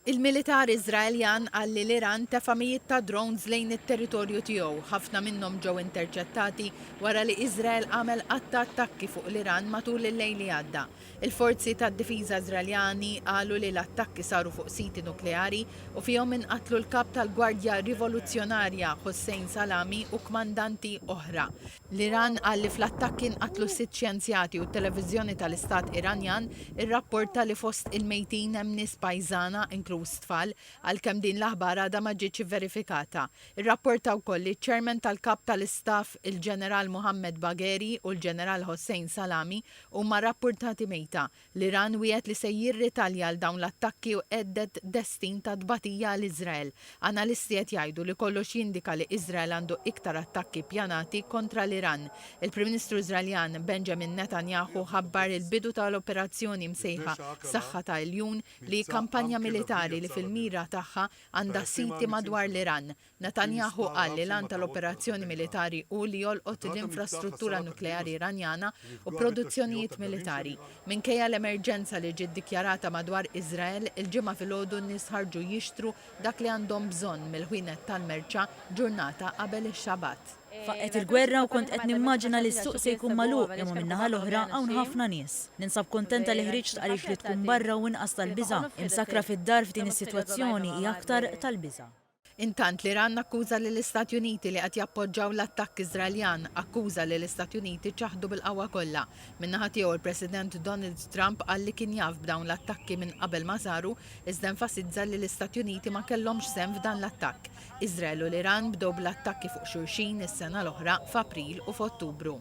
Il-militar Iżraeljan qal li l-Iran tefa' mijiet ta' drones lejn it-territorju tiegħu, ħafna minnhom ġew interċettati wara li Iżrael għamel attakki fuq l-Iran matul il-lejl li għadda. Il-forzi tad-difiża Iżraeljani qalu li l-attakki saru fuq siti nukleari u fihom inqatlu l-kap tal-Gwardja Rivoluzzjonarja Hossein Salami u kmandanti oħra. L-Iran qal li fl-attakki inqatlu 6 xjenzjati u t-Televiżjoni tal-Istat Iranjan irrapporta li fost il-mejtin hemm nies pajżana tfal għalkemm din l-aħbar għadha ma ġietx verifikata. Irrapporta wkoll li ċ-Chairman tal-Kap tal-Istaff il-Ġeneral Mohammed Bagheri u l-Ġeneral Hossein Salami huma rrappurtati mejta. L-Iran wiegħed li se jirritalja għal dawn l-attakki u għeddet destin ta' tbatija l iżrael. Analisti qed jgħidu li kollox jindika li Iżrael għandu iktar attakki ppjanati kontra l-Iran. Il-Prim Ministru Iżraeljan Benjamin Netanyahu ħabbar il-bidu tal-operazzjoni msejħa Saħħa ta' Iljun li kampanja militari li fil-mira tagħha għandha siti madwar l-Iran. Netanyahu qal li lan tal-operazzjoni militari u li jolqot l-infrastruttura nukleari Iranjana u produzzjonijiet militari. Minkejja l-emerġenza li ġiet dikjarata madwar Iżrael, il-ġimgħa filgħodu n-nies ħarġu jixtru dak li għandhom bżonn mill-ħwienet tal-merċa ġurnata qabel ix-Xabat. Faqqet il-gwerra u kont qed nimmaġina li s-suq se jkun magħluq imma min-naħa l-oħra hawn ħafna nies. Ninsab kontenta li ħriġt għaliex li tkun barra u inqas tal-biża'. Imsakra fid-dar f'din is-sitwazzjoni hija aktar tal-biża'. Intant l-Iran akkuża lill istati Uniti li qed jappoġġjaw l-attakk Iżraeljan, akkuża li l-Istati Uniti ċaħdu bil-qawwa kollha. Min-naħa tiegħu il-President Donald Trump qal li kien jaf b'dawn l-attakki minn qabel ma saru, iżda enfasizza li l-Istati Uniti ma kellhomx sehem f'dan l-attakk. Iżrael u l-Iran bdew bl-attakki fuq xulxin is-sena l-oħra f'April u f'Ottubru.